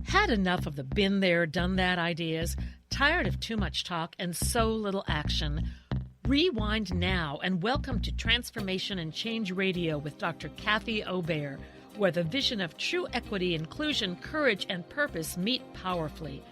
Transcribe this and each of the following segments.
Had enough of the been there, done that ideas? Tired of too much talk and so little action? Rewind now and welcome to Transformation and Change Radio with Dr. Kathy Obear, where the vision of true equity, inclusion, courage, and purpose meet powerfully.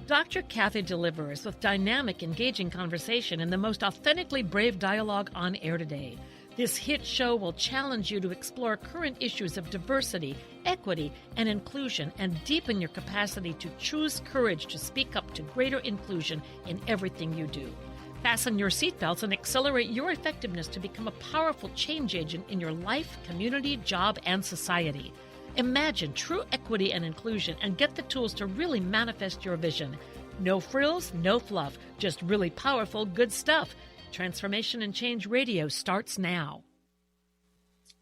Dr. Kathy delivers with dynamic, engaging conversation and the most authentically brave dialogue on air today. This hit show will challenge you to explore current issues of diversity, equity, and inclusion and deepen your capacity to choose courage to speak up to greater inclusion in everything you do. Fasten your seatbelts and accelerate your effectiveness to become a powerful change agent in your life, community, job, and society. Imagine true equity and inclusion and get the tools to really manifest your vision. No frills, no fluff, just really powerful, good stuff. Transformation and Change Radio starts now.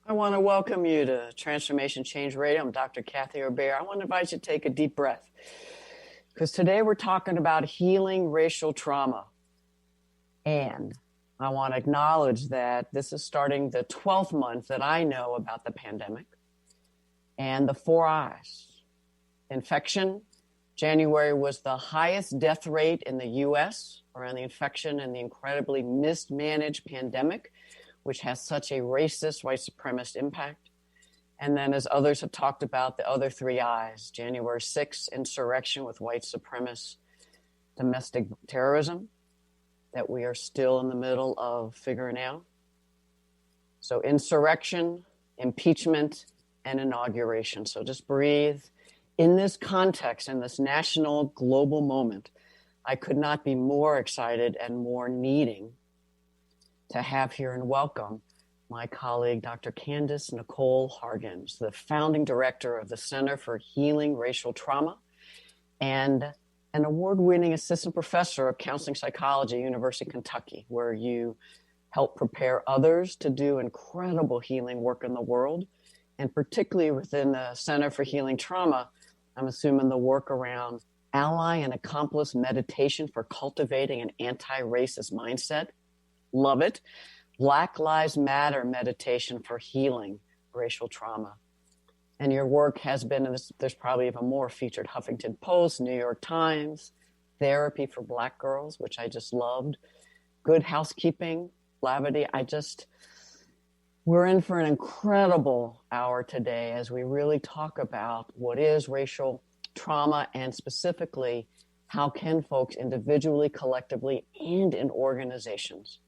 I want to welcome you to Transformation Change Radio. I'm Dr. Kathy Obear. I want to invite you to take a deep breath because today we're talking about healing racial trauma. And I want to acknowledge that this is starting the 12th month that I know about the pandemic and the 4 I's. Infection. January was the highest death rate in the U.S. around the infection and the incredibly mismanaged pandemic, which has such a racist, white supremacist impact. And then as others have talked about, the other 3 I's, January 6th, insurrection with white supremacists, domestic terrorism, that we are still in the middle of figuring out. So insurrection, impeachment, and inauguration. So just breathe. In this context, in this national global moment, I could not be more excited and more needing to have here and welcome my colleague, Dr. Candice Nicole Hargons, the founding director of the Center for Healing Racial Trauma and an award-winning assistant professor of counseling psychology at University of Kentucky, where you help prepare others to do incredible healing work in the world. And particularly within the Center for Healing Trauma, I'm assuming the work around ally and accomplice meditation for cultivating an anti-racist mindset. Love it. Black Lives Matter meditation for healing racial trauma. And your work has been, there's probably even more, featured Huffington Post, New York Times, Therapy for Black Girls, which I just loved, Good Housekeeping, Lavity. We're in for an incredible hour today as we really talk about what is racial trauma and specifically how can folks individually, collectively, and in organizations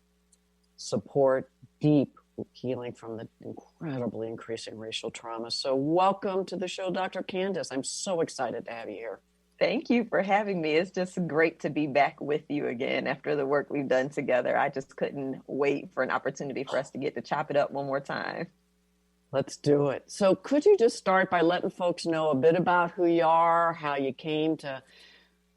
support deep healing from the incredibly increasing racial trauma. So welcome to the show, Dr. Candice. I'm so excited to have you here. Thank you for having me. It's just great to be back with you again after the work we've done together. I just couldn't wait for an opportunity for us to get to chop it up one more time. Let's do it. So could you just start by letting folks know a bit about who you are, how you came to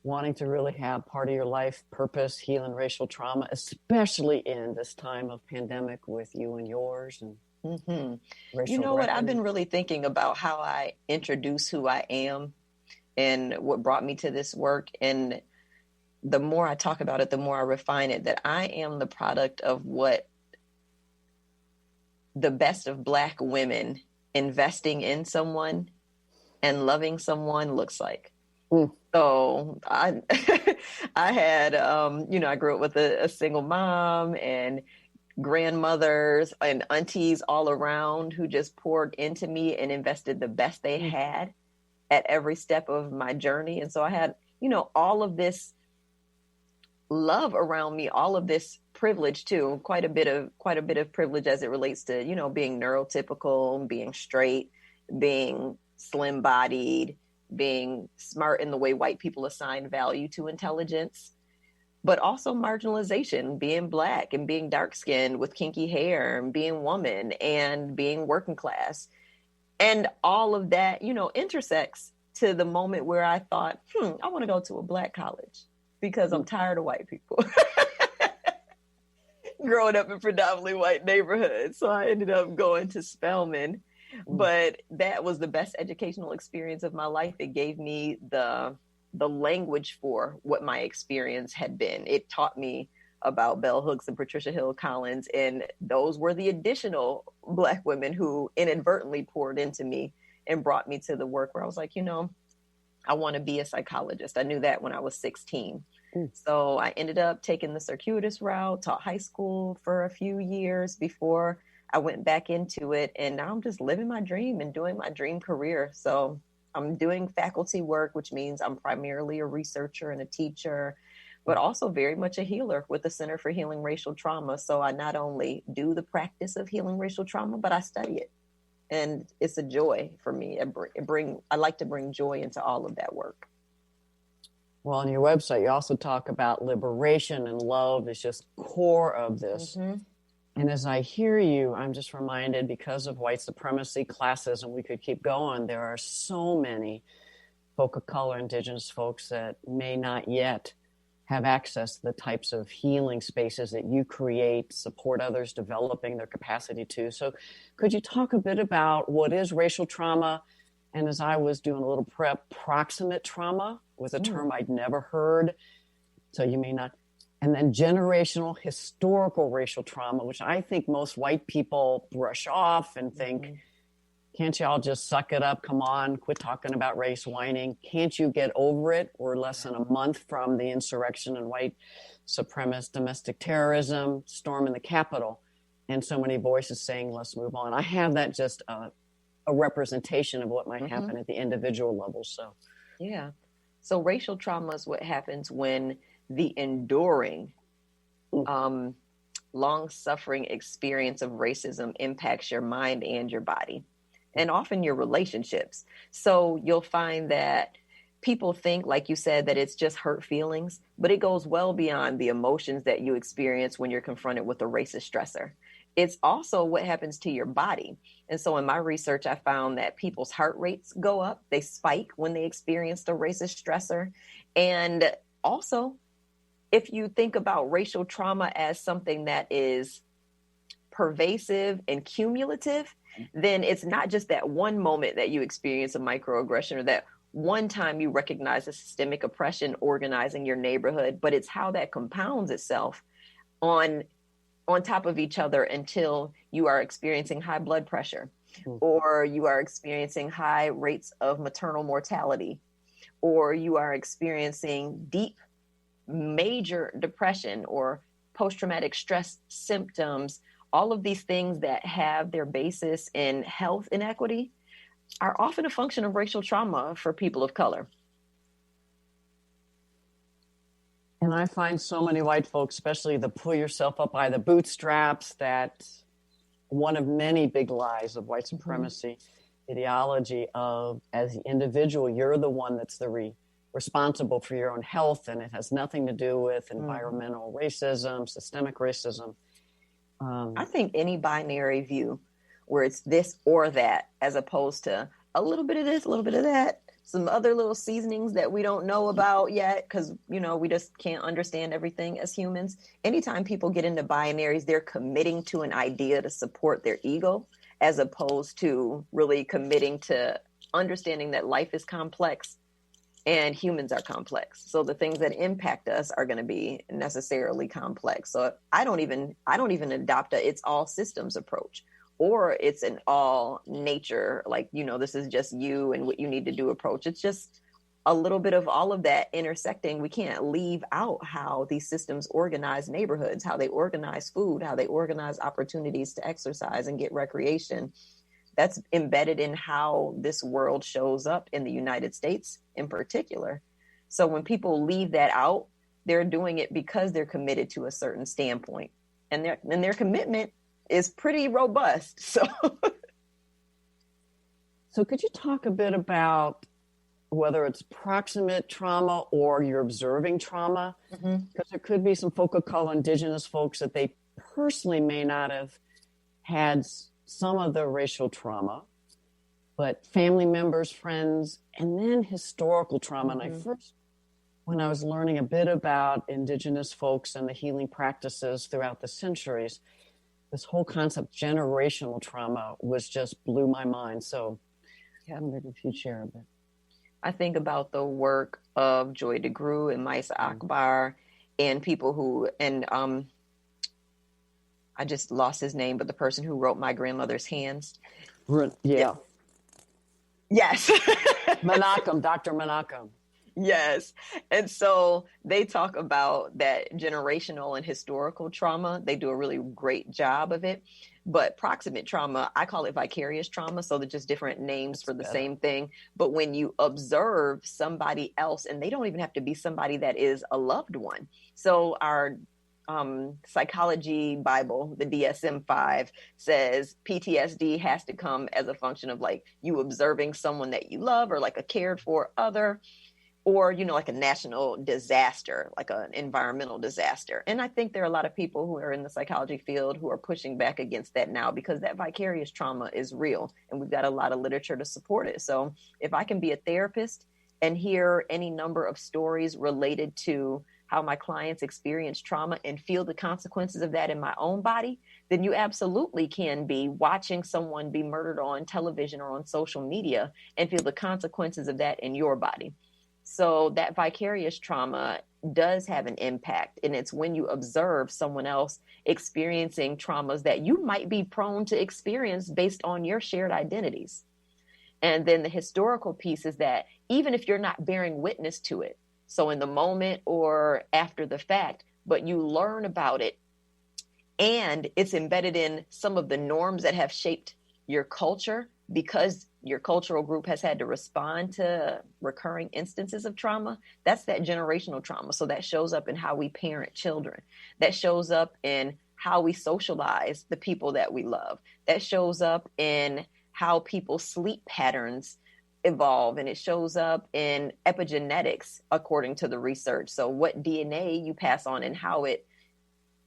wanting to really have part of your life purpose, healing racial trauma, especially in this time of pandemic with you and yours and You know what? I've been really thinking about how I introduce who I am and what brought me to this work. And the more I talk about it, the more I refine it, that I am the product of what the best of Black women investing in someone and loving someone looks like. So I had, I grew up with a single mom and grandmothers and aunties all around who just poured into me and invested the best they had at every step of my journey. And so I had, all of this love around me, all of this privilege too, quite a bit of privilege as it relates to, being neurotypical, being straight, being slim bodied, being smart in the way white people assign value to intelligence, but also marginalization, being Black and being dark skinned with kinky hair and being woman and being working class. And all of that, intersects to the moment where I thought, I want to go to a Black college because I'm tired of white people. Growing up in predominantly white neighborhoods. So I ended up going to Spelman. But that was the best educational experience of my life. It gave me the language for what my experience had been. It taught me about Bell Hooks and Patricia Hill Collins, and those were the additional Black women who inadvertently poured into me and brought me to the work where I was like, I want to be a psychologist. I knew that when I was 16. So I ended up taking the circuitous route, taught high school for a few years before I went back into it. And now I'm just living my dream and doing my dream career. So I'm doing faculty work, which means I'm primarily a researcher and a teacher, but also very much a healer with the Center for Healing Racial Trauma. So I not only do the practice of healing racial trauma, but I study it. And it's a joy for me. I like to bring joy into all of that work. Well, on your website, you also talk about liberation, and love is just core of this. And as I hear you, I'm just reminded, because of white supremacy, classism, we could keep going. There are so many folk of color, indigenous folks that may not yet have access to the types of healing spaces that you create, support others developing their capacity to. So could you talk a bit about what is racial trauma? And as I was doing a little prep, proximate trauma was a term I'd never heard. So you may not. And then generational historical racial trauma, which I think most white people brush off and think, can't y'all just suck it up? Come on, quit talking about race whining. Can't you get over it? We're less than a month from the insurrection and white supremacist domestic terrorism, storming the Capitol, and so many voices saying, let's move on. I have that just a representation of what might happen at the individual level. So, yeah. So racial trauma is what happens when the enduring, long-suffering experience of racism impacts your mind and your body, and often your relationships. So you'll find that people think, like you said, that it's just hurt feelings, but it goes well beyond the emotions that you experience when you're confronted with a racist stressor. It's also what happens to your body. And so in my research, I found that people's heart rates go up. They spike when they experienced a racist stressor. And also, if you think about racial trauma as something that is pervasive and cumulative, then it's not just that one moment that you experience a microaggression or that one time you recognize a systemic oppression organizing your neighborhood, but it's how that compounds itself on top of each other until you are experiencing high blood pressure, or you are experiencing high rates of maternal mortality, or you are experiencing deep, major depression or post-traumatic stress symptoms. All of these things that have their basis in health inequity are often a function of racial trauma for people of color. And I find so many white folks, especially the pull yourself up by the bootstraps, that one of many big lies of white supremacy ideology of, as the individual, you're the one that's responsible for your own health, and it has nothing to do with environmental racism, systemic racism. I think any binary view where it's this or that, as opposed to a little bit of this, a little bit of that, some other little seasonings that we don't know about yet because, we just can't understand everything as humans. Anytime people get into binaries, they're committing to an idea to support their ego as opposed to really committing to understanding that life is complex and humans are complex. So the things that impact us are going to be necessarily complex. So I don't even adopt it's all systems approach, or it's an all nature, like, this is just you and what you need to do approach. It's just a little bit of all of that intersecting. We can't leave out how these systems organize neighborhoods, how they organize food, how they organize opportunities to exercise and get recreation. That's embedded in how this world shows up in the United States in particular. So when people leave that out, they're doing it because they're committed to a certain standpoint, and their commitment is pretty robust. So could you talk a bit about whether it's proximate trauma or you're observing trauma? Because there could be some folk of color, indigenous folks, that they personally may not have had some of the racial trauma, but family members, friends, and then historical trauma. And when I was learning a bit about indigenous folks and the healing practices throughout the centuries, this whole concept, generational trauma, just blew my mind. So maybe if you share a bit. I think about the work of Joy DeGruy and Maisa Akbar and people who, and I just lost his name, but the person who wrote My Grandmother's Hands. Yeah. Yes. Menachem, Dr. Menachem. Yes. And so they talk about that generational and historical trauma. They do a really great job of it. But proximate trauma, I call it vicarious trauma. So they're just different names for the same thing. But when you observe somebody else, and they don't even have to be somebody that is a loved one. So our psychology Bible, the DSM-5, says PTSD has to come as a function of like you observing someone that you love or like a cared for other, or, you know, like a national disaster, like an environmental disaster. And I think there are a lot of people who are in the psychology field who are pushing back against that now because that vicarious trauma is real and we've got a lot of literature to support it. So if I can be a therapist and hear any number of stories related to how my clients experience trauma and feel the consequences of that in my own body, then you absolutely can be watching someone be murdered on television or on social media and feel the consequences of that in your body. So that vicarious trauma does have an impact. And it's when you observe someone else experiencing traumas that you might be prone to experience based on your shared identities. And then the historical piece is that even if you're not bearing witness to it, so in the moment or after the fact, but you learn about it and it's embedded in some of the norms that have shaped your culture because your cultural group has had to respond to recurring instances of trauma, that's that generational trauma. So that shows up in how we parent children. That shows up in how we socialize the people that we love. That shows up in how people's sleep patterns evolve, and it shows up in epigenetics, according to the research. So what DNA you pass on and how it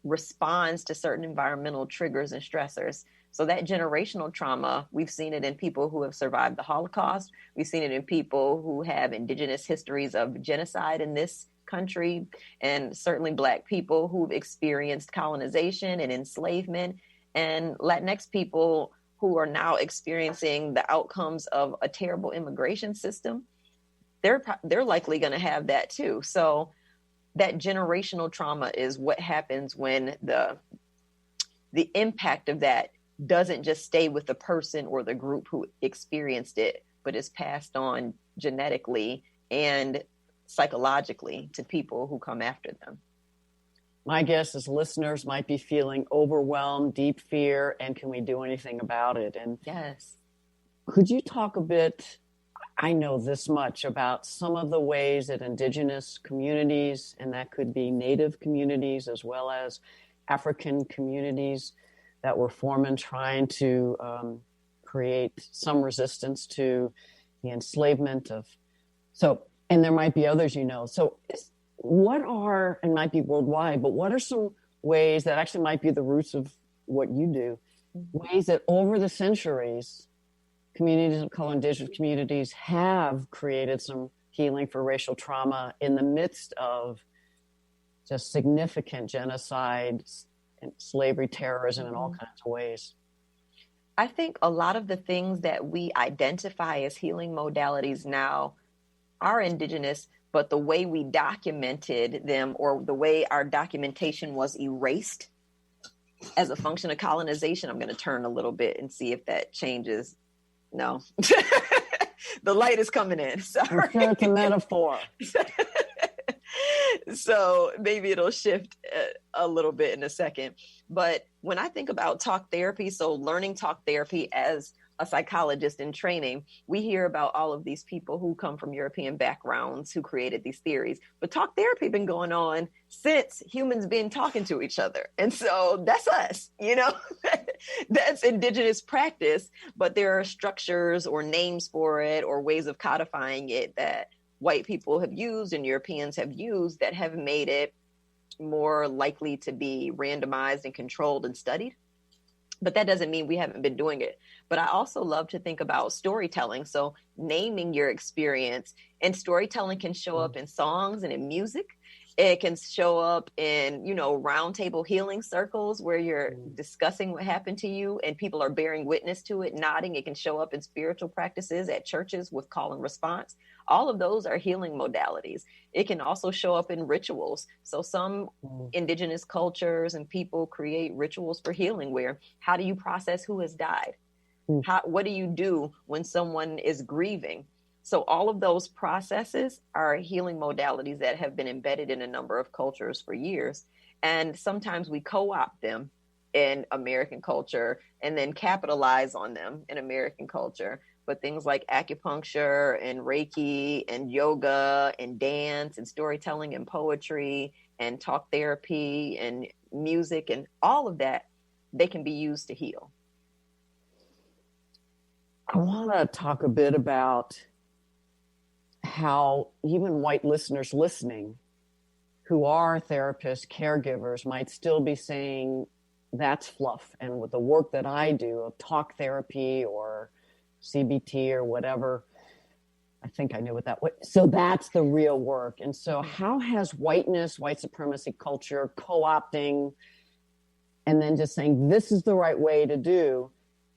responds to certain environmental triggers and stressors. So that generational trauma, we've seen it in people who have survived the Holocaust. We've seen it in people who have indigenous histories of genocide in this country, and certainly Black people who've experienced colonization and enslavement, and Latinx people who are now experiencing the outcomes of a terrible immigration system. They're likely going to have that too. So that generational trauma is what happens when the impact of that doesn't just stay with the person or the group who experienced it, but is passed on genetically and psychologically to people who come after them. My guess is listeners might be feeling overwhelmed, deep fear, and can we do anything about it? And yes, could you talk a bit, I know this much, about some of the ways that indigenous communities, and that could be Native communities as well as African communities that were forming, trying to create some resistance to the enslavement of, so, and there might be others, you know. So what are, and might be worldwide, but what are some ways that actually might be the roots of what you do, ways that over the centuries, communities of color, indigenous communities have created some healing for racial trauma in the midst of just significant genocide, and slavery, terrorism, in all kinds of ways? I think a lot of the things that we identify as healing modalities now are indigenous, but the way we documented them or the way our documentation was erased as a function of colonization. I'm going to turn a little bit and see if that changes. No, the light is coming in. Sorry. I'm sure it's a metaphor. So maybe it'll shift a little bit in a second. But when I think about talk therapy, so learning talk therapy as a psychologist in training, we hear about all of these people who come from European backgrounds who created these theories. But talk therapy has been going on since humans been talking to each other. And so that's us, you know, that's indigenous practice. But there are structures or names for it or ways of codifying it that white people have used and Europeans have used that have made it more likely to be randomized and controlled and studied. But that doesn't mean we haven't been doing it. But I also love to think about storytelling. So naming your experience, and storytelling can show up in songs and in music. It can show up in, you know, roundtable healing circles where you're discussing what happened to you and people are bearing witness to it, nodding. It can show up in spiritual practices at churches with call and response. All of those are healing modalities. It can also show up in rituals. So some indigenous cultures and people create rituals for healing where how do you process who has died? What do you do when someone is grieving? So all of those processes are healing modalities that have been embedded in a number of cultures for years. And sometimes we co-opt them in American culture and then capitalize on them in American culture. But things like acupuncture and Reiki and yoga and dance and storytelling and poetry and talk therapy and music and all of that, they can be used to heal. I want to talk a bit about how even white listeners listening who are therapists, caregivers, might still be saying, that's fluff. And with the work that I do of talk therapy or CBT or whatever, I think I knew what that was. So that's the real work. And so how has whiteness, white supremacy culture, co-opting, and then just saying, this is the right way to do?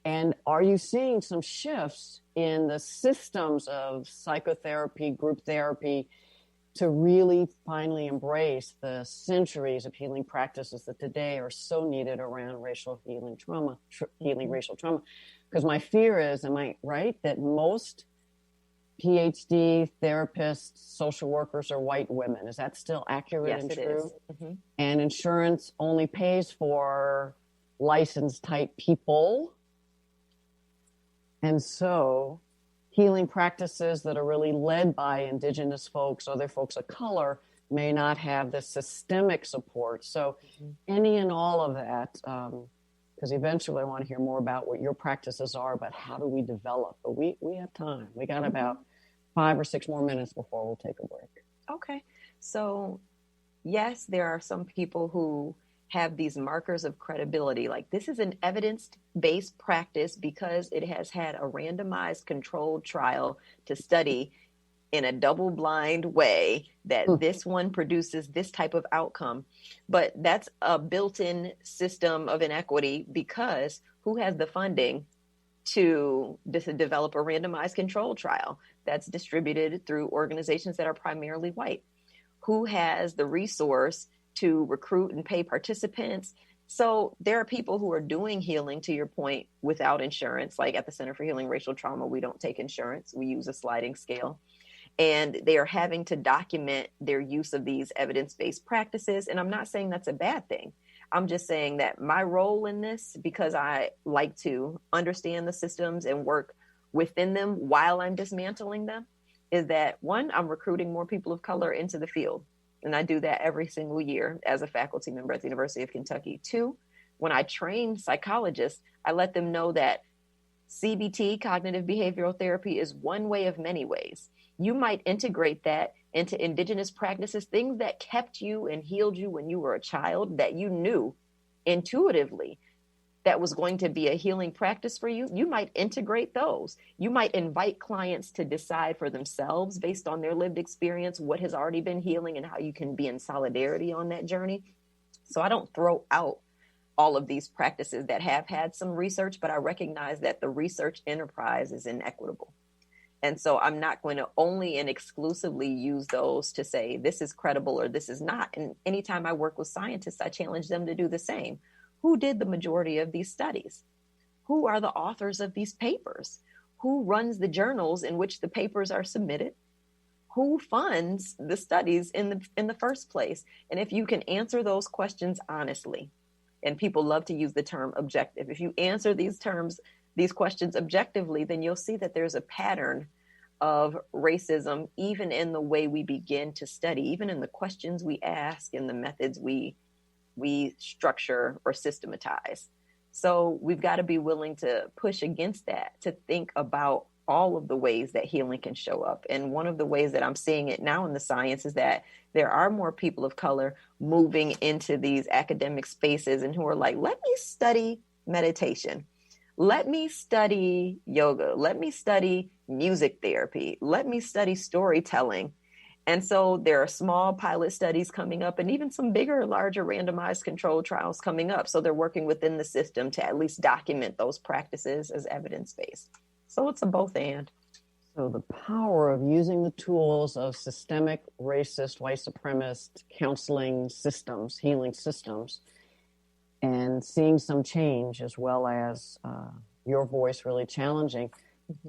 And are you seeing some shifts in the systems of psychotherapy, group therapy, to really finally embrace the centuries of healing practices that today are so needed around racial healing trauma, healing racial trauma? Because my fear is, am I right, that most PhD therapists, social workers are white women? Is that still accurate Yes, and it true? is. Mm-hmm. And insurance only pays for licensed type people. And so healing practices that are really led by Indigenous folks, other folks of color, may not have the systemic support. So any and all of that, because eventually I want to hear more about what your practices are, but how do we develop? But we have time. We got about 5 or 6 more minutes before we'll take a break. Okay. So yes, there are some people who have these markers of credibility. Like, this is an evidence-based practice because it has had a randomized controlled trial to study in a double-blind way that this one produces this type of outcome. But that's a built-in system of inequity, because who has the funding to develop a randomized controlled trial that's distributed through organizations that are primarily white? Who has the resource to recruit and pay participants? So there are people who are doing healing, to your point, without insurance. Like at the Center for Healing Racial Trauma, we don't take insurance. We use a sliding scale. And they are having to document their use of these evidence-based practices. And I'm not saying that's a bad thing. I'm just saying that my role in this, because I like to understand the systems and work within them while I'm dismantling them, is that, one, I'm recruiting more people of color into the field. And I do that every single year as a faculty member at the University of Kentucky. 2, when I train psychologists, I let them know that CBT, cognitive behavioral therapy, is one way of many ways. You might integrate that into Indigenous practices, things that kept you and healed you when you were a child, that you knew intuitively that was going to be a healing practice for you. You might integrate those. You might invite clients to decide for themselves, based on their lived experience, what has already been healing and how you can be in solidarity on that journey. So I don't throw out all of these practices that have had some research, but I recognize that the research enterprise is inequitable. And so I'm not going to only and exclusively use those to say this is credible or this is not. And anytime I work with scientists, I challenge them to do the same. Who did the majority of these studies? Who are the authors of these papers? Who runs the journals in which the papers are submitted? Who funds the studies in the first place? And if you can answer those questions honestly, and people love to use the term objective, if you answer these questions objectively, then you'll see that there's a pattern of racism, even in the way we begin to study, even in the questions we ask and the methods we structure or systematize. So we've got to be willing to push against that, to think about all of the ways that healing can show up. And one of the ways that I'm seeing it now in the science is that there are more people of color moving into these academic spaces and who are like, let me study meditation. Let me study yoga. Let me study music therapy. Let me study storytelling. And so there are small pilot studies coming up, and even some bigger, larger randomized controlled trials coming up. So they're working within the system to at least document those practices as evidence-based. So it's a both and. So the power of using the tools of systemic, racist, white supremacist counseling systems, healing systems, and seeing some change, as well as your voice really challenging.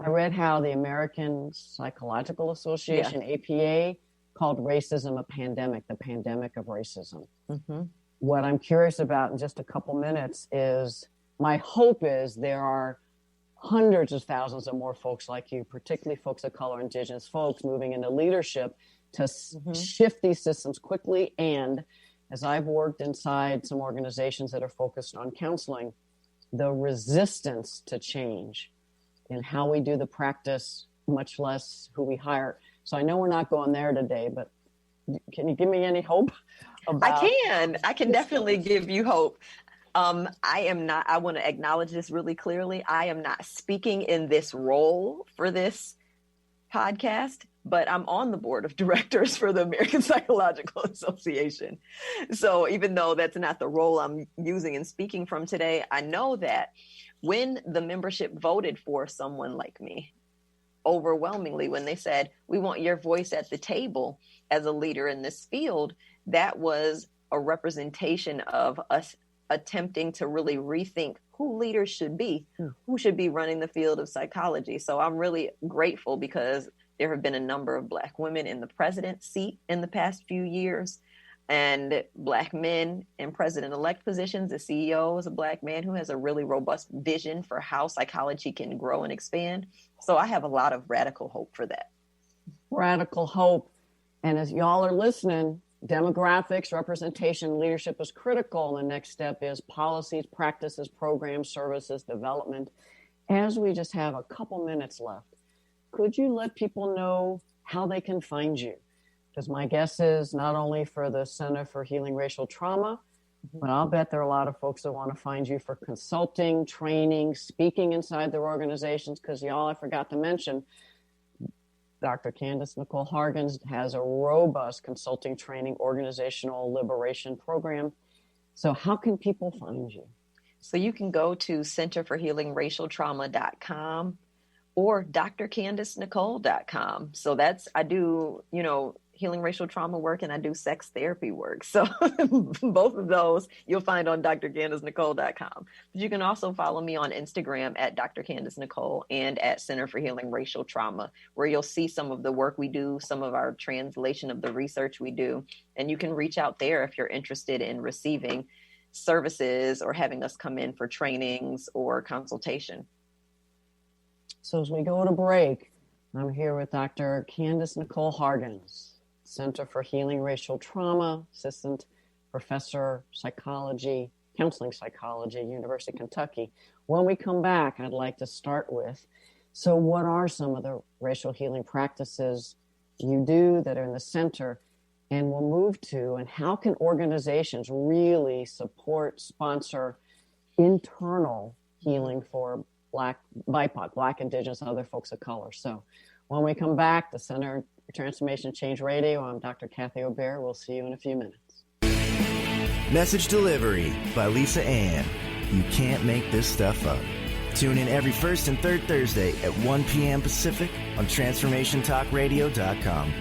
I read how the American Psychological Association, APA, called racism a pandemic, the pandemic of racism. What I'm curious about in just a couple minutes is, my hope is there are hundreds of thousands of more folks like you, particularly folks of color, indigenous folks, moving into leadership to shift these systems quickly. And as I've worked inside some organizations that are focused on counseling, the resistance to change in how we do the practice, much less who we hire. So I know we're not going there today, but can you give me any hope about? I can definitely give you hope. I want to acknowledge this really clearly. I am not speaking in this role for this podcast, but I'm on the board of directors for the American Psychological Association. So even though that's not the role I'm using and speaking from today, I know that when the membership voted for someone like me, overwhelmingly, when they said, we want your voice at the table as a leader in this field, that was a representation of us attempting to really rethink who leaders should be, who should be running the field of psychology. So I'm really grateful because there have been a number of Black women in the president's seat in the past few years, and Black men in president-elect positions. The CEO is a Black man who has a really robust vision for how psychology can grow and expand. So I have a lot of radical hope for that. Radical hope. And as y'all are listening, demographics, representation, leadership is critical. And the next step is policies, practices, programs, services, development. As we just have a couple minutes left, could you let people know how they can find you? Because my guess is not only for the Center for Healing Racial Trauma, but I'll bet there are a lot of folks that want to find you for consulting, training, speaking inside their organizations. Because y'all, I forgot to mention, Dr. Candice Nicole Hargons has a robust consulting, training, organizational liberation program. So how can people find you? So you can go to centerforhealingracialtrauma.com or drcandicenicole.com. So I do, healing racial trauma work, and I do sex therapy work. So both of those you'll find on drcandicenicole.com. But you can also follow me on Instagram at Dr. Candice Nicole and at Center for Healing Racial Trauma, where you'll see some of the work we do, some of our translation of the research we do. And you can reach out there if you're interested in receiving services or having us come in for trainings or consultation. So as we go to break, I'm here with Dr. Candice Nicole Hargons, Center for Healing Racial Trauma, Assistant Professor Psychology, Counseling Psychology, University of Kentucky. When we come back, I'd like to start with, so what are some of the racial healing practices you do that are in the center? And we'll move to, and how can organizations really support, sponsor internal healing for Black, BIPOC, Black, Indigenous, and other folks of color. So when we come back, the Center for Transformation Change Radio, I'm Dr. Kathy O'Bear. We'll see you in a few minutes. Message Delivery by Lisa Ann. You can't make this stuff up. Tune in every first and third Thursday at 1 p.m. Pacific on TransformationTalkRadio.com.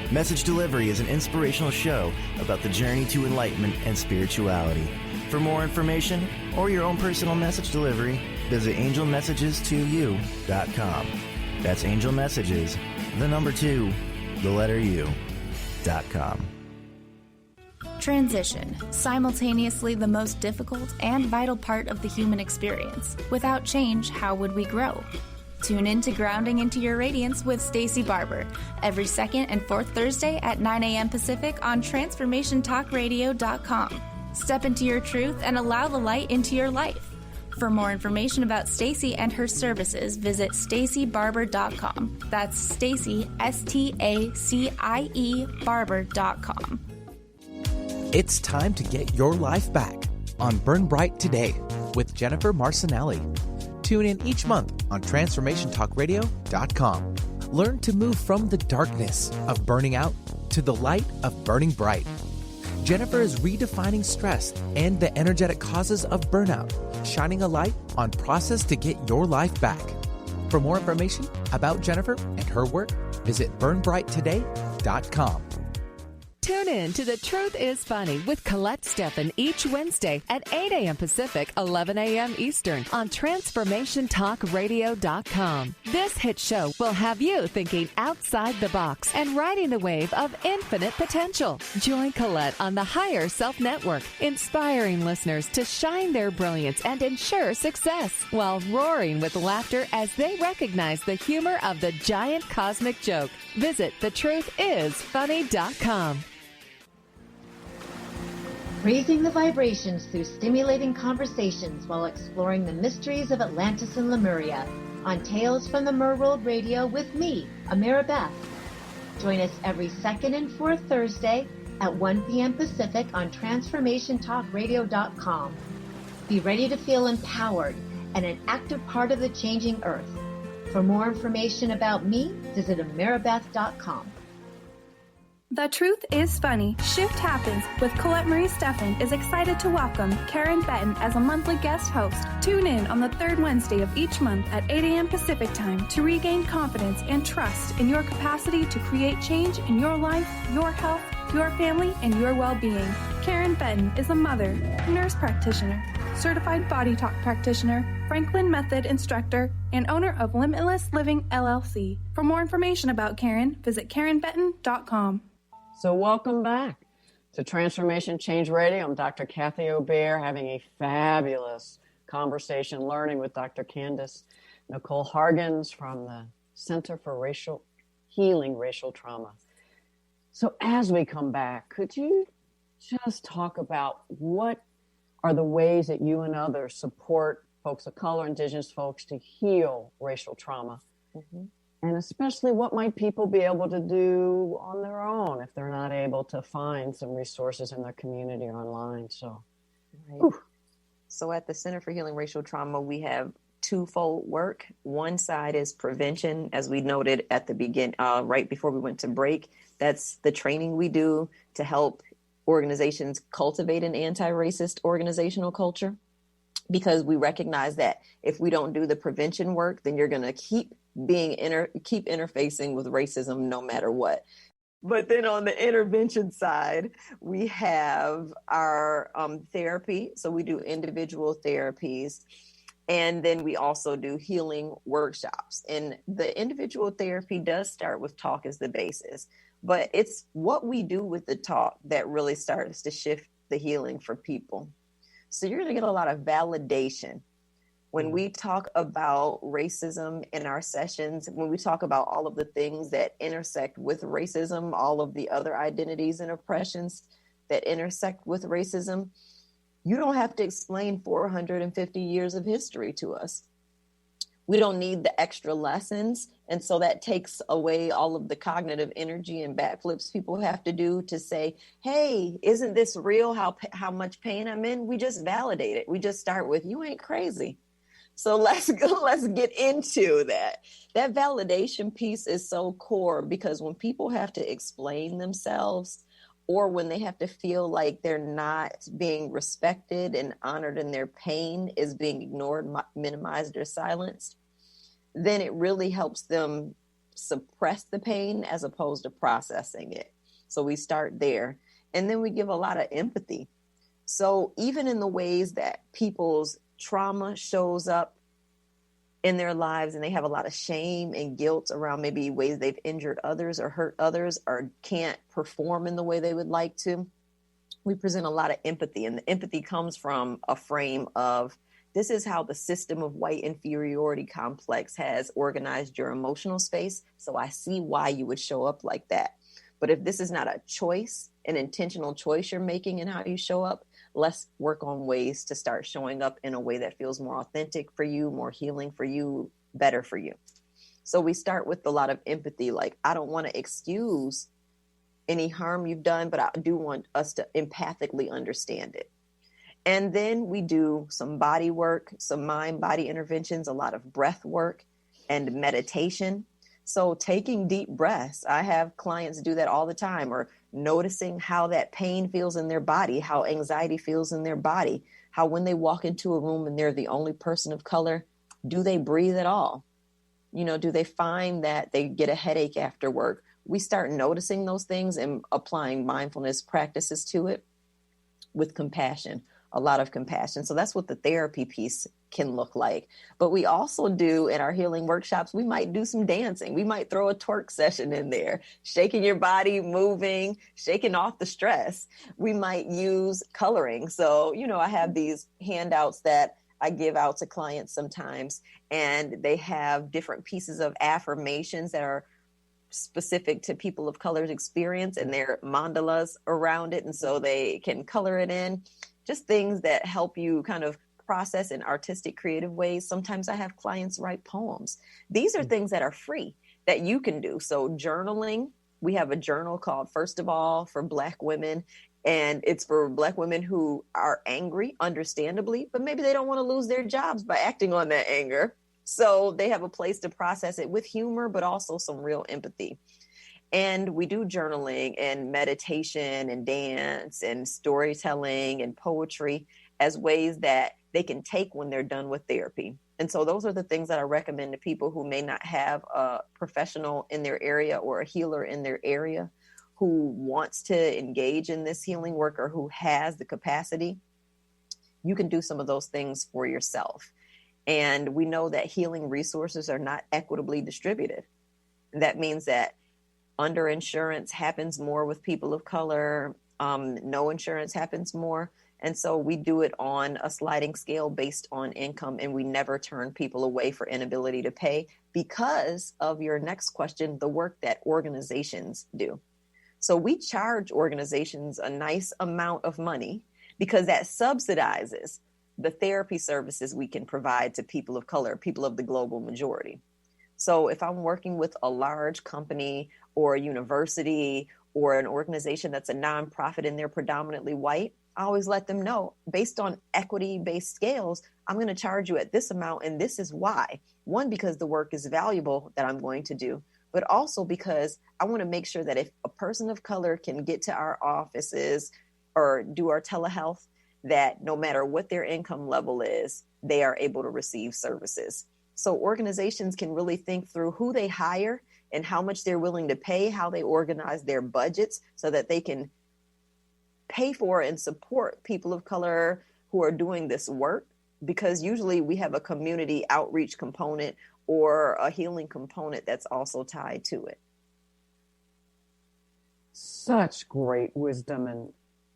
Message Delivery is an inspirational show about the journey to enlightenment and spirituality. For more information or your own personal message delivery, visit angelmessages2u.com. That's angelmessages, the number 2, the letter U.com. Transition, simultaneously the most difficult and vital part of the human experience. Without change, how would we grow? Tune in to Grounding into Your Radiance with Stacey Barber every second and fourth Thursday at 9 a.m. Pacific on TransformationTalkRadio.com. Step into your truth and allow the light into your life. For more information about Stacey and her services, visit staceybarber.com. That's Stacey, S-T-A-C-I-E, barber.com. It's time to get your life back on Burn Bright Today with Jennifer Marcinelli. Tune in each month on TransformationTalkRadio.com. Learn to move from the darkness of burning out to the light of burning bright. Jennifer is redefining stress and the energetic causes of burnout, shining a light on process to get your life back. For more information about Jennifer and her work, visit burnbrighttoday.com. Tune in to The Truth is Funny with Colette Steffen each Wednesday at 8 a.m. Pacific, 11 a.m. Eastern on TransformationTalkRadio.com. This hit show will have you thinking outside the box and riding the wave of infinite potential. Join Colette on the Higher Self Network, inspiring listeners to shine their brilliance and ensure success while roaring with laughter as they recognize the humor of the giant cosmic joke. Visit thetruthisfunny.com. Raising the vibrations through stimulating conversations while exploring the mysteries of Atlantis and Lemuria on Tales from the Merworld Radio with me, Amira Beth. Join us every second and fourth Thursday at 1 p.m. Pacific on TransformationTalkRadio.com. Be ready to feel empowered and an active part of the changing earth. For more information about me, visit amirabeth.com. The Truth is Funny. Shift Happens with Colette Marie Steffen is excited to welcome Karen Benton as a monthly guest host. Tune in on the third Wednesday of each month at 8 a.m. Pacific Time to regain confidence and trust in your capacity to create change in your life, your health, your family, and your well-being. Karen Benton is a mother, nurse practitioner, certified body talk practitioner, Franklin Method instructor, and owner of Limitless Living LLC. For more information about Karen, visit KarenBenton.com. So welcome back to Transformation Change Radio. I'm Dr. Kathy O'Bear, having a fabulous conversation learning with Dr. Candice, Nicole Hargons from the Center for Healing Racial Trauma. So as we come back, could you just talk about what are the ways that you and others support folks of color, Indigenous folks, to heal racial trauma? Mm-hmm. And especially what might people be able to do on their own if they're not able to find some resources in their community or online. So, right. So at the Center for Healing Racial Trauma, we have twofold work. One side is prevention, as we noted at the beginning, right before we went to break. That's the training we do to help organizations cultivate an anti-racist organizational culture, because we recognize that if we don't do the prevention work, then you're going to keep interfacing with racism no matter what. But then on the intervention side, we have our therapy. So we do individual therapies. And then we also do healing workshops. And the individual therapy does start with talk as the basis. But it's what we do with the talk that really starts to shift the healing for people. So you're going to get a lot of validation. When we talk about racism in our sessions, when we talk about all of the things that intersect with racism, all of the other identities and oppressions that intersect with racism, you don't have to explain 450 years of history to us. We don't need the extra lessons. And so that takes away all of the cognitive energy and backflips people have to do to say, hey, isn't this real? How much pain I'm in? We just validate it. We just start with, you ain't crazy. So let's get into that. That validation piece is so core, because when people have to explain themselves, or when they have to feel like they're not being respected and honored and their pain is being ignored, minimized, or silenced, then it really helps them suppress the pain as opposed to processing it. So we start there. And then we give a lot of empathy. So even in the ways that people's trauma shows up in their lives, and they have a lot of shame and guilt around maybe ways they've injured others or hurt others or can't perform in the way they would like to, we present a lot of empathy. And the empathy comes from a frame of, this is how the system of white inferiority complex has organized your emotional space. So I see why you would show up like that. But if this is not a choice, an intentional choice you're making in how you show up, let's work on ways to start showing up in a way that feels more authentic for you, more healing for you, better for you. So we start with a lot of empathy. Like, I don't want to excuse any harm you've done, but I do want us to empathically understand it. And then we do some body work, some mind-body interventions, a lot of breath work and meditation. So taking deep breaths, I have clients do that all the time, or noticing how that pain feels in their body, how anxiety feels in their body, how when they walk into a room and they're the only person of color, do they breathe at all? Do they find that they get a headache after work? We start noticing those things and applying mindfulness practices to it with compassion, a lot of compassion. So that's what the therapy piece can look like. But we also do in our healing workshops, we might do some dancing. We might throw a twerk session in there, shaking your body, moving, shaking off the stress. We might use coloring. So, I have these handouts that I give out to clients sometimes, and they have different pieces of affirmations that are specific to people of color's experience, and they're mandalas around it. And so they can color it in, just things that help you kind of process in artistic, creative ways. Sometimes I have clients write poems. These are things that are free that you can do. So journaling, we have a journal called First of All for Black women. And it's for Black women who are angry, understandably, but maybe they don't want to lose their jobs by acting on that anger. So they have a place to process it with humor, but also some real empathy. And we do journaling and meditation and dance and storytelling and poetry as ways that they can take when they're done with therapy. And so those are the things that I recommend to people who may not have a professional in their area or a healer in their area who wants to engage in this healing work or who has the capacity. You can do some of those things for yourself. And we know that healing resources are not equitably distributed. That means that underinsurance happens more with people of color. No insurance happens more. And so we do it on a sliding scale based on income, and we never turn people away for inability to pay because of your next question, the work that organizations do. So we charge organizations a nice amount of money because that subsidizes the therapy services we can provide to people of color, people of the global majority. So if I'm working with a large company or a university or an organization that's a nonprofit and they're predominantly white, I always let them know, based on equity-based scales, I'm going to charge you at this amount, and this is why. One, because the work is valuable that I'm going to do, but also because I want to make sure that if a person of color can get to our offices or do our telehealth, that no matter what their income level is, they are able to receive services. So organizations can really think through who they hire and how much they're willing to pay, how they organize their budgets so that they can pay for and support people of color who are doing this work, because usually we have a community outreach component or a healing component that's also tied to it. Such great wisdom and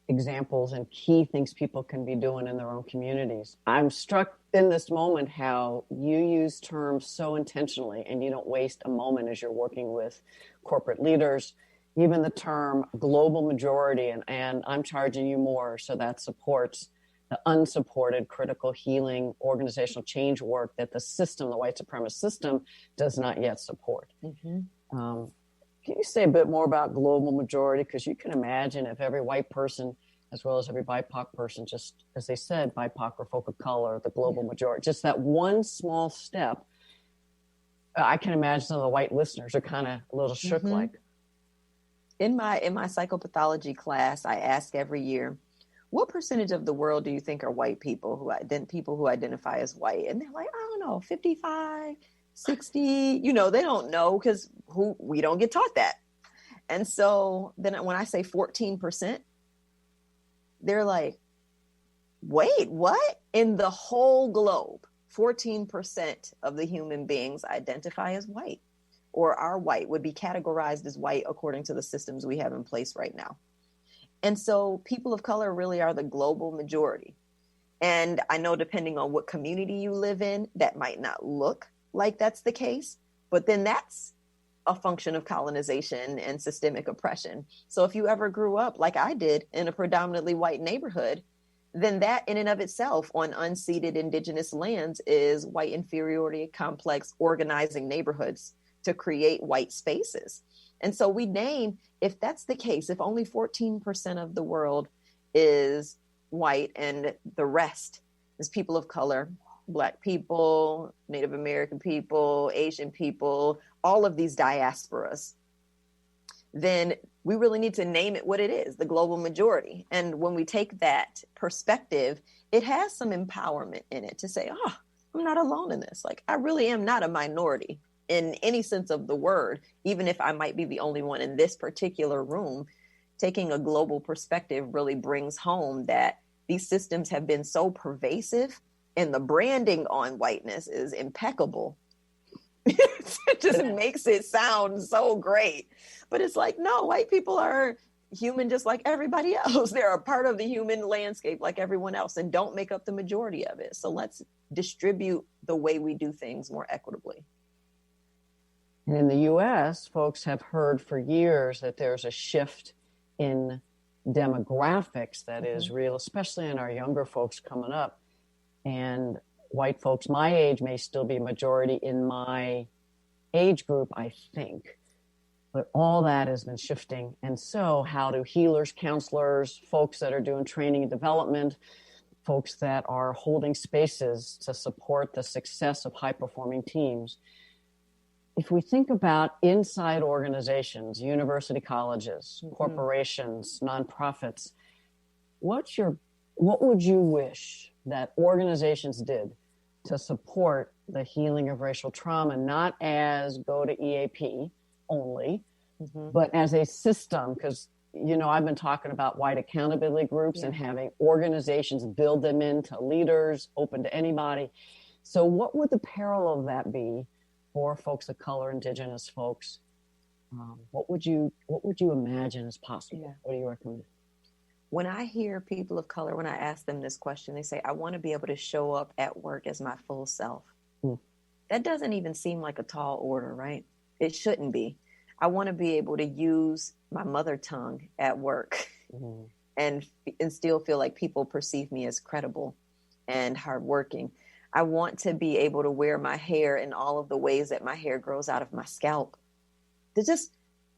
examples and key things people can be doing in their own communities. I'm struck in this moment how you use terms so intentionally and you don't waste a moment as you're working with corporate leaders. Even the term global majority and I'm charging you more, so that supports the unsupported critical healing organizational change work that the system, the white supremacist system, does not yet support. Mm-hmm. Can you say a bit more about global majority? Because you can imagine if every white person, as well as every BIPOC person, just as they said, BIPOC or folk of color, the global majority, just that one small step, I can imagine some of the white listeners are kind of a little shook like. In my psychopathology class, I ask every year, what percentage of the world do you think are white people who identify as white? And they're like, I don't know, 55, 60, they don't know because we don't get taught that. And so then when I say 14%, they're like, wait, what? In the whole globe, 14% of the human beings identify as white or are white, would be categorized as white according to the systems we have in place right now. And so people of color really are the global majority. And I know depending on what community you live in, that might not look like that's the case, but then that's a function of colonization and systemic oppression. So if you ever grew up like I did in a predominantly white neighborhood, then that in and of itself on unceded indigenous lands is white inferiority complex organizing neighborhoods to create white spaces. And so we name, if that's the case, if only 14% of the world is white and the rest is people of color, Black people, Native American people, Asian people, all of these diasporas, then we really need to name it what it is, the global majority. And when we take that perspective, it has some empowerment in it to say, I'm not alone in this. Like, I really am not a minority in any sense of the word, even if I might be the only one in this particular room. Taking a global perspective really brings home that these systems have been so pervasive, and the branding on whiteness is impeccable. It just makes it sound so great. But it's like, no, white people are human just like everybody else. They're a part of the human landscape like everyone else, and don't make up the majority of it. So let's distribute the way we do things more equitably. And in the U.S., folks have heard for years that there's a shift in demographics that is real, especially in our younger folks coming up. And white folks my age may still be majority in my age group, I think. But all that has been shifting. And so how do healers, counselors, folks that are doing training and development, folks that are holding spaces to support the success of high-performing teams, if we think about inside organizations, university colleges, corporations, nonprofits, what would you wish that organizations did to support the healing of racial trauma, not as go to EAP only, but as a system? Because, you know, I've been talking about white accountability groups and having organizations build them into leaders, open to anybody. So what would the parallel of that be for folks of color, indigenous folks? What would you imagine is possible? Yeah. What do you recommend? When I hear people of color, when I ask them this question, they say, I want to be able to show up at work as my full self. That doesn't even seem like a tall order, right? It shouldn't be. I want to be able to use my mother tongue at work and still feel like people perceive me as credible and hardworking. I want to be able to wear my hair in all of the ways that my hair grows out of my scalp. They're just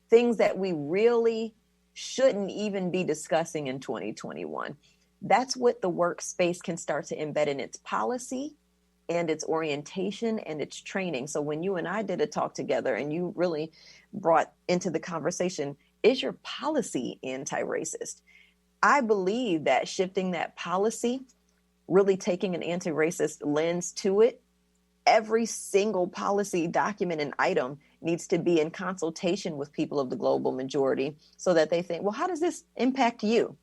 things that we really shouldn't even be discussing in 2021. That's what the workspace can start to embed in its policy and its orientation and its training. So when you and I did a talk together and you really brought into the conversation, is your policy anti-racist? I believe that shifting that policy, really taking an anti-racist lens to it, every single policy document and item needs to be in consultation with people of the global majority so that they think, well, how does this impact you?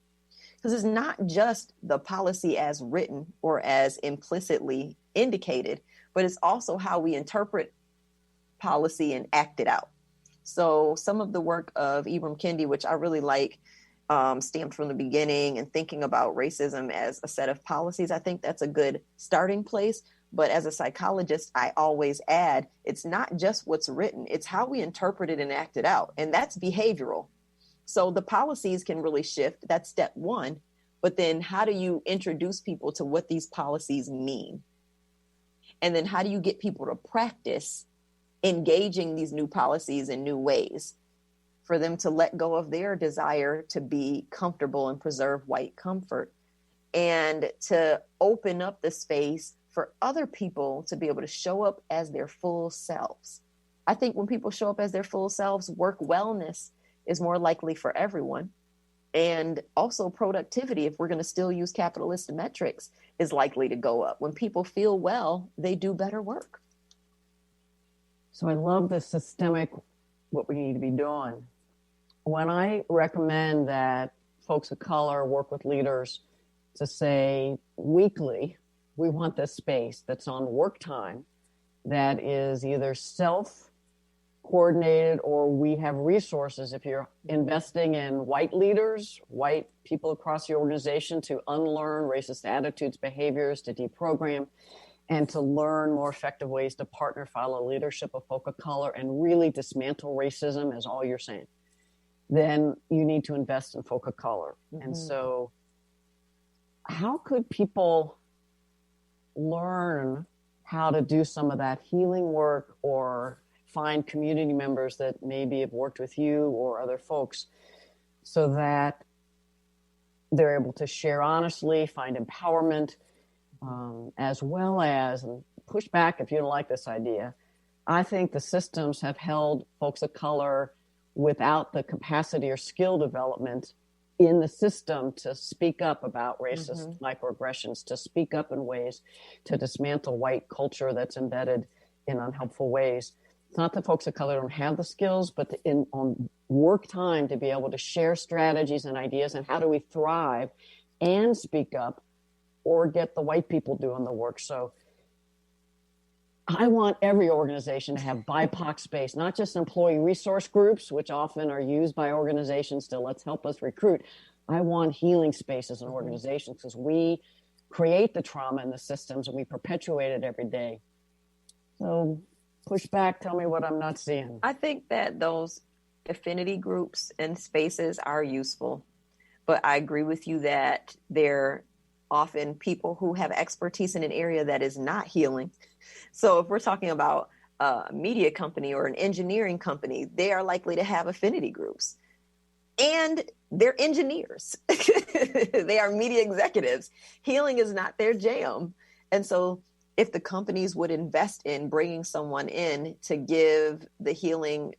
Because it's not just the policy as written or as implicitly indicated, but it's also how we interpret policy and act it out. So some of the work of Ibram Kendi, which I really like, stamped from the beginning, and thinking about racism as a set of policies, I think that's a good starting place. But as a psychologist, I always add, it's not just what's written, it's how we interpret it and act it out. And that's behavioral. So the policies can really shift. That's step one. But then how do you introduce people to what these policies mean? And then how do you get people to practice engaging these new policies in new ways for them to let go of their desire to be comfortable and preserve white comfort, and to open up the space for other people to be able to show up as their full selves. I think when people show up as their full selves, work wellness is more likely for everyone. And also productivity, if we're going to still use capitalist metrics, is likely to go up. When people feel well, they do better work. So I love the systemic, what we need to be doing. When I recommend that folks of color work with leaders to say weekly, we want this space that's on work time that is either self-coordinated, or we have resources. If you're investing in white leaders, white people across the organization, to unlearn racist attitudes, behaviors, to deprogram, and to learn more effective ways to partner, follow leadership of folk of color, and really dismantle racism, as all you're saying, then you need to invest in folk of color. And so how could people learn how to do some of that healing work, or find community members that maybe have worked with you or other folks, so that they're able to share honestly, find empowerment, as well as, and push back if you don't like this idea, I think the systems have held folks of color without the capacity or skill development in the system to speak up about racist microaggressions, to speak up in ways to dismantle white culture that's embedded in unhelpful ways. It's not that folks of color don't have the skills, but on work time to be able to share strategies and ideas and how do we thrive and speak up or get the white people doing the work. So I want every organization to have BIPOC space, not just employee resource groups, which often are used by organizations to let's help us recruit. I want healing spaces in organizations because we create the trauma in the systems and we perpetuate it every day. So push back, tell me what I'm not seeing. I think that those affinity groups and spaces are useful, but I agree with you that they're often people who have expertise in an area that is not healing. So if we're talking about a media company or an engineering company, they are likely to have affinity groups. And they're engineers. They are media executives. Healing is not their jam. And so if the companies would invest in bringing someone in to give the healing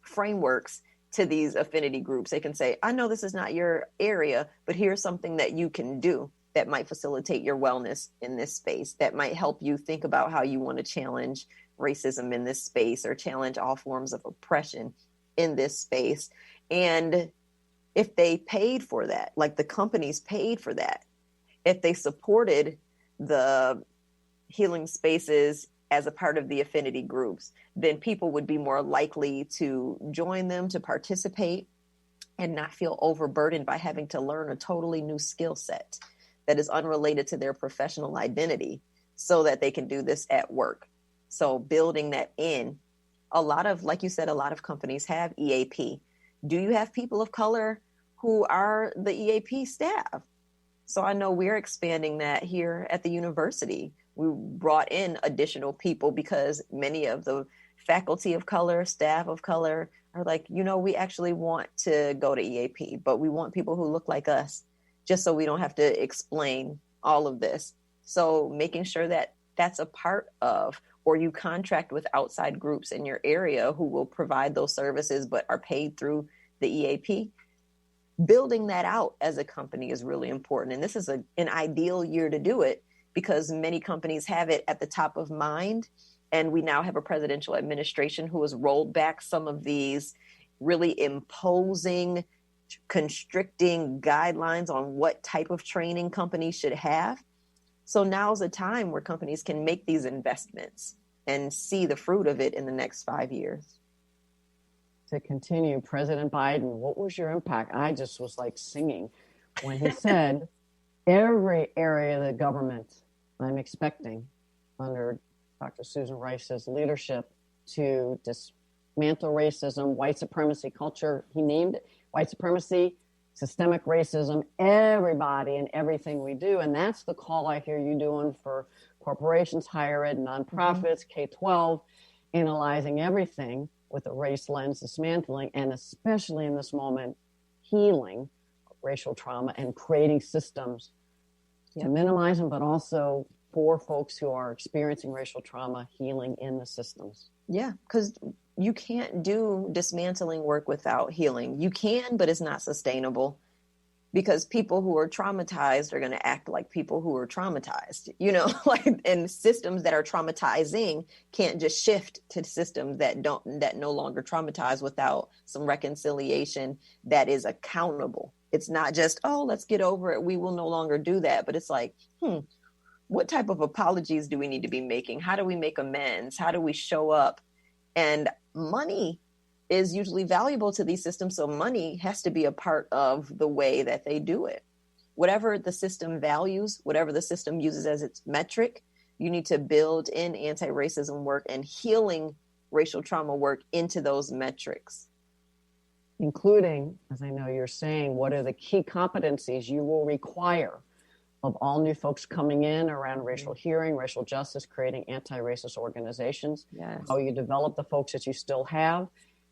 frameworks to these affinity groups, they can say, I know this is not your area, but here's something that you can do that might facilitate your wellness in this space, that might help you think about how you want to challenge racism in this space or challenge all forms of oppression in this space. And if they paid for that, like the companies paid for that, if they supported the healing spaces as a part of the affinity groups, then people would be more likely to join them, to participate, and not feel overburdened by having to learn a totally new skill set that is unrelated to their professional identity so that they can do this at work. So building that in, a lot of, like you said, a lot of companies have EAP. Do you have people of color who are the EAP staff? So I know we're expanding that here at the university. We brought in additional people because many of the faculty of color, staff of color are like, we actually want to go to EAP, but we want people who look like us just so we don't have to explain all of this. So making sure that that's a part of, or you contract with outside groups in your area who will provide those services but are paid through the EAP. Building that out as a company is really important. And this is an ideal year to do it because many companies have it at the top of mind. And we now have a presidential administration who has rolled back some of these really imposing, constricting guidelines on what type of training companies should have. So now's a time where companies can make these investments and see the fruit of it in the next 5 years. To continue, President Biden, what was your impact? I just was like singing when he said, every area of the government I'm expecting under Dr. Susan Rice's leadership to dismantle racism, white supremacy culture. He named it white supremacy, systemic racism, everybody and everything we do. And that's the call I hear you doing for corporations, higher ed, nonprofits, K-12, analyzing everything with a race lens, dismantling, and especially in this moment, healing racial trauma and creating systems to minimize them, but also for folks who are experiencing racial trauma, healing in the systems. Yeah, because you can't do dismantling work without healing. You can, but it's not sustainable because people who are traumatized are going to act like people who are traumatized, and systems that are traumatizing can't just shift to systems that no longer traumatize without some reconciliation that is accountable. It's not just, let's get over it. We will no longer do that. But it's like, what type of apologies do we need to be making? How do we make amends? How do we show up? And money is usually valuable to these systems. So money has to be a part of the way that they do it. Whatever the system values, whatever the system uses as its metric, you need to build in anti-racism work and healing racial trauma work into those metrics. Including, as I know you're saying, what are the key competencies you will require of all new folks coming in around racial hearing, racial justice, creating anti-racist organizations, how you develop the folks that you still have,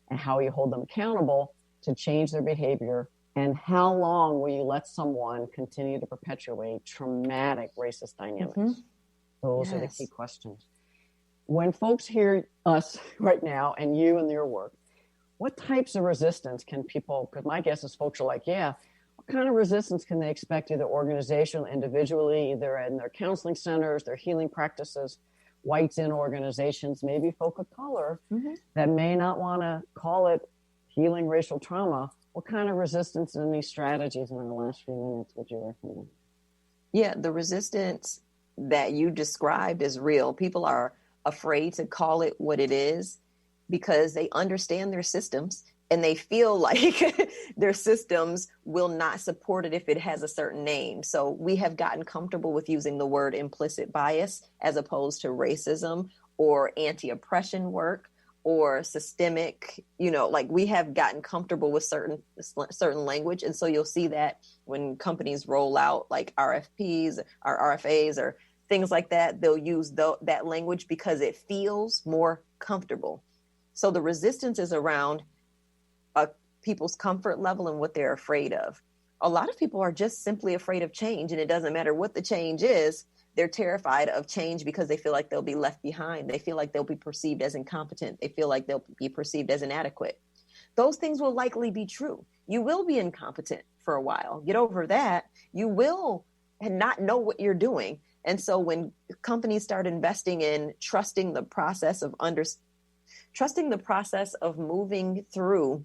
and how you hold them accountable to change their behavior, and how long will you let someone continue to perpetuate traumatic racist dynamics? Those are the key questions. When folks hear us right now and you and your work, what types of resistance can people, because my guess is folks are like, what kind of resistance can they expect either organizationally, individually, either in their counseling centers, their healing practices? whites in organizations, maybe folk of color, that may not want to call it healing racial trauma. What kind of resistance and these strategies in the last few minutes would you recommend? Yeah, the resistance that you described is real. People are afraid to call it what it is because they understand their systems and they feel like their systems will not support it if it has a certain name. So we have gotten comfortable with using the word implicit bias as opposed to racism or anti-oppression work or systemic, like we have gotten comfortable with certain language. And so you'll see that when companies roll out like RFPs or RFAs or things like that, they'll use that language because it feels more comfortable. So the resistance is around people's comfort level and what they're afraid of. A lot of people are just simply afraid of change, and it doesn't matter what the change is. They're terrified of change because they feel like they'll be left behind. They feel like they'll be perceived as incompetent. They feel like they'll be perceived as inadequate. Those things will likely be true. You will be incompetent for a while. Get over that. You will not know what you're doing. And so when companies start investing in trusting the process of moving through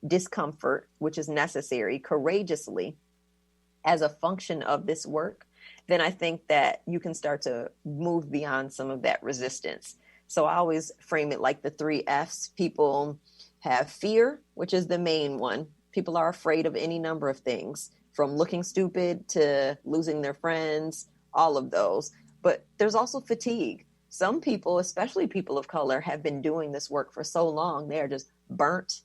discomfort, which is necessary, courageously as a function of this work, then I think that you can start to move beyond some of that resistance. So I always frame it like the 3 F's. People have fear, which is the main one. People are afraid of any number of things, from looking stupid to losing their friends, all of those. But there's also fatigue. Some people, especially people of color, have been doing this work for so long, they are just burnt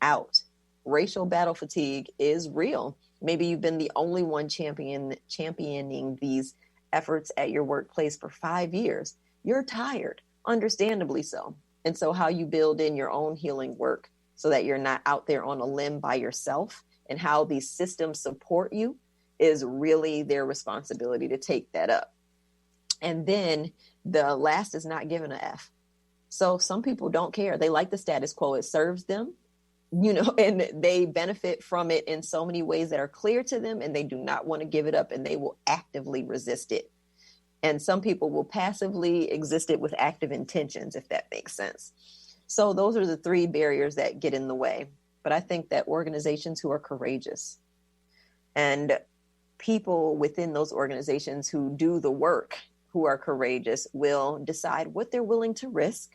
out. Racial battle fatigue is real. Maybe you've been the only one championing these efforts at your workplace for 5 years. You're tired, understandably so. And so how you build in your own healing work so that you're not out there on a limb by yourself, and how these systems support you, is really their responsibility to take that up. And then the last is not given an F. So some people don't care. They like the status quo. It serves them, and they benefit from it in so many ways that are clear to them, and they do not want to give it up, and they will actively resist it. And some people will passively exist it with active intentions, if that makes sense. So those are the 3 barriers that get in the way. But I think that organizations who are courageous and people within those organizations who do the work, who are courageous, will decide what they're willing to risk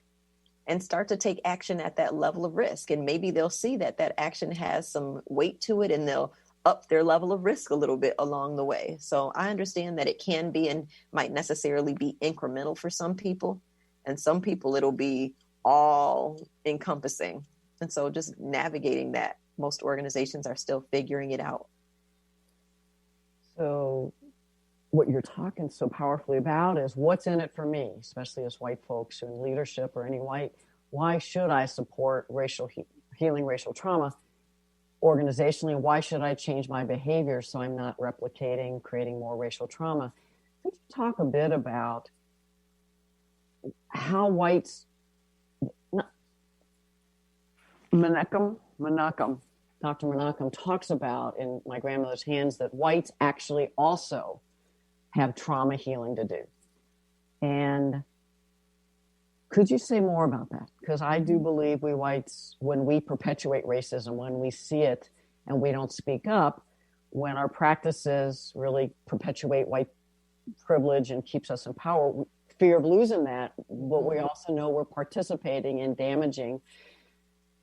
and start to take action at that level of risk. And maybe they'll see that that action has some weight to it, and they'll up their level of risk a little bit along the way. So I understand that it can be and might necessarily be incremental for some people. And some people, it'll be all encompassing. And so just navigating that, most organizations are still figuring it out. So what you're talking so powerfully about is what's in it for me, especially as white folks in leadership or any white. Why should I support healing racial trauma organizationally? Why should I change my behavior so I'm not replicating, creating more racial trauma? Could you talk a bit about how whites, Dr. Menachem talks about in My Grandmother's Hands that whites actually also have trauma healing to do. And could you say more about that? Because I do believe we whites, when we perpetuate racism, when we see it and we don't speak up, when our practices really perpetuate white privilege and keeps us in power, fear of losing that, but we also know we're participating in damaging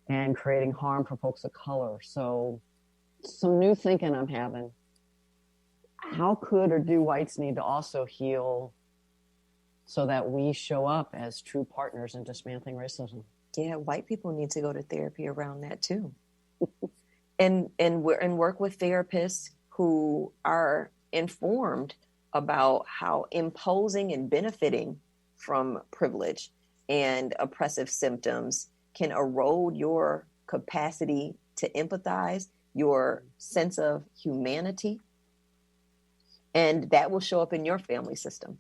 and creating harm for folks of color. So some new thinking I'm having. How could or do whites need to also heal so that we show up as true partners in dismantling racism? Yeah, white people need to go to therapy around that too. and work with therapists who are informed about how imposing and benefiting from privilege and oppressive symptoms can erode your capacity to empathize, your sense of humanity, and that will show up in your family system.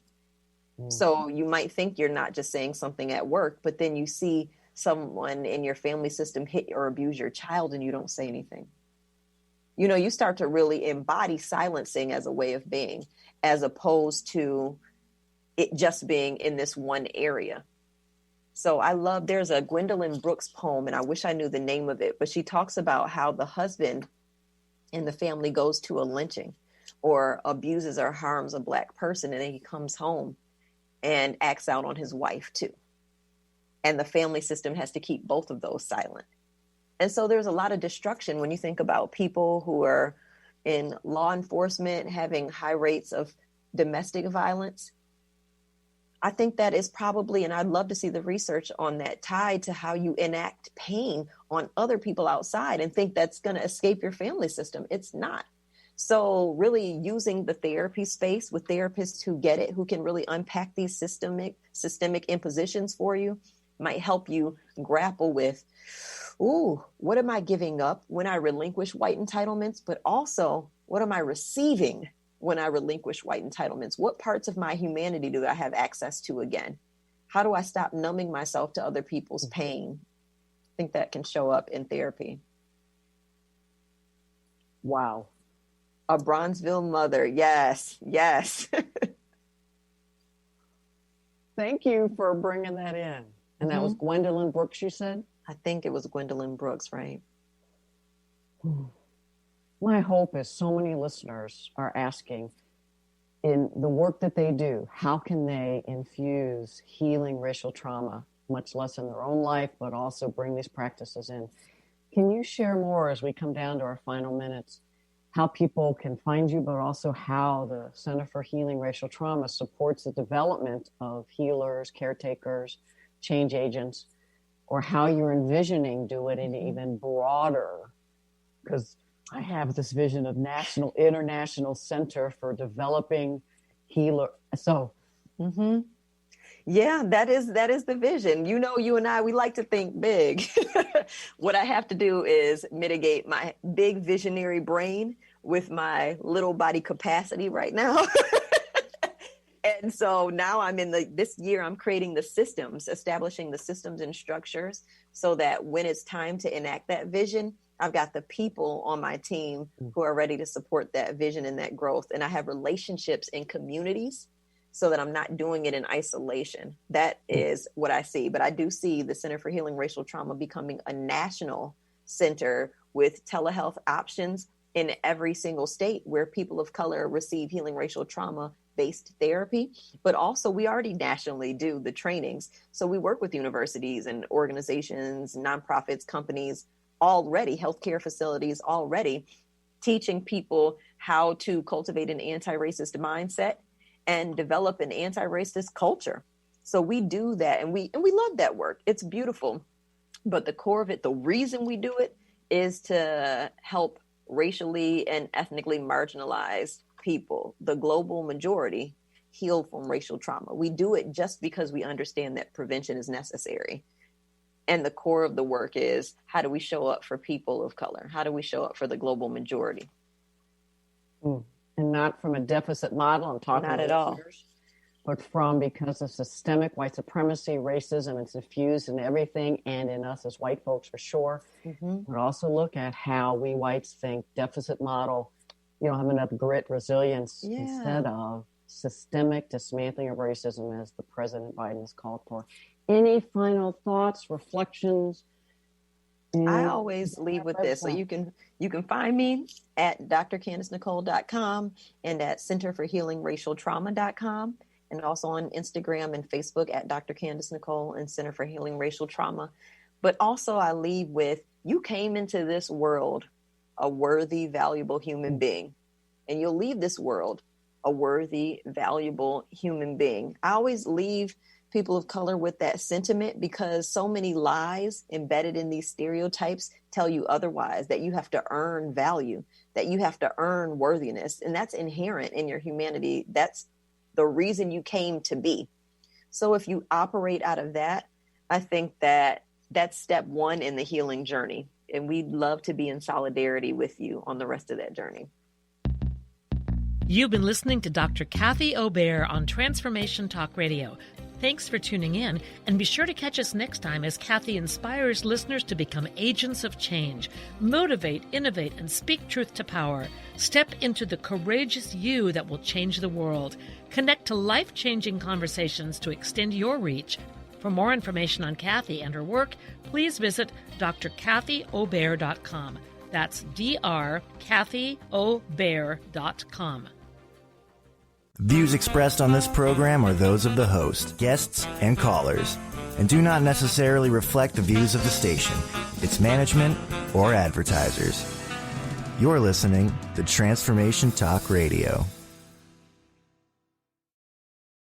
So you might think you're not just saying something at work, but then you see someone in your family system hit or abuse your child and you don't say anything. You start to really embody silencing as a way of being, as opposed to it just being in this one area. So there's a Gwendolyn Brooks poem, and I wish I knew the name of it, but she talks about how the husband in the family goes to a lynching or abuses or harms a Black person, and then he comes home and acts out on his wife too. And the family system has to keep both of those silent. And so there's a lot of destruction when you think about people who are in law enforcement having high rates of domestic violence. I think that is probably, and I'd love to see the research on that, tied to how you enact pain on other people outside and think that's going to escape your family system. It's not. So really using the therapy space with therapists who get it, who can really unpack these systemic impositions for you, might help you grapple with, what am I giving up when I relinquish white entitlements? But also, what am I receiving when I relinquish white entitlements? What parts of my humanity do I have access to again? How do I stop numbing myself to other people's pain? I think that can show up in therapy. Wow. A Bronzeville mother. Yes. Thank you for bringing that in. And that was Gwendolyn Brooks, you said? I think it was Gwendolyn Brooks, right? My hope is so many listeners are asking, in the work that they do, how can they infuse healing racial trauma, much less in their own life, but also bring these practices in? Can you share more as we come down to our final minutes, how people can find you, but also how the Center for Healing Racial Trauma supports the development of healers, caretakers, change agents, or how you're envisioning do it in even broader? Because I have this vision of international center for developing healer. So, yeah, that is the vision. You know, you and I, we like to think big. What I have to do is mitigate my big visionary brain with my little body capacity right now. And so now this year I'm creating the systems, establishing the systems and structures so that when it's time to enact that vision, I've got the people on my team who are ready to support that vision and that growth. And I have relationships in communities so that I'm not doing it in isolation. That is what I see. But I do see the Center for Healing Racial Trauma becoming a national center with telehealth options in every single state where people of color receive healing racial trauma based therapy. But also we already nationally do the trainings. So we work with universities and organizations, nonprofits, companies already, healthcare facilities already, teaching people how to cultivate an anti-racist mindset and develop an anti-racist culture. So we do that, and we love that work. It's beautiful. But the core of it, the reason we do it is to help racially and ethnically marginalized people, the global majority, heal from racial trauma. We do it just because we understand that prevention is necessary. And the core of the work is, how do we show up for people of color? How do we show up for the global majority? And not from a deficit model, I'm talking not at all, but from, because of systemic white supremacy, racism, it's infused in everything and in us as white folks for sure. But also look at how we whites think deficit model, you don't have enough grit, resilience, instead of systemic dismantling of racism as the President Biden has called for. Any final thoughts, reflections? I always leave with this. So you can find me at drcandicenicole.com and at centerforhealingracialtrauma.com, and also on Instagram and Facebook at Dr. Candice Nicole and Center for Healing Racial Trauma. But also I leave with, you came into this world a worthy, valuable human being, and you'll leave this world a worthy, valuable human being. I always leave people of color with that sentiment, because so many lies embedded in these stereotypes tell you otherwise, that you have to earn value, that you have to earn worthiness. And that's inherent in your humanity. That's the reason you came to be. So if you operate out of that, I think that that's step one in the healing journey. And we'd love to be in solidarity with you on the rest of that journey. You've been listening to Dr. Kathy Obear on Transformation Talk Radio. Thanks for tuning in, and be sure to catch us next time as Kathy inspires listeners to become agents of change, motivate, innovate, and speak truth to power. Step into the courageous you that will change the world. Connect to life-changing conversations to extend your reach. For more information on Kathy and her work, please visit drkathyobear.com. That's drkathyobear.com. Views expressed on this program are those of the host, guests, and callers, and do not necessarily reflect the views of the station, its management, or advertisers. You're listening to Transformation Talk Radio.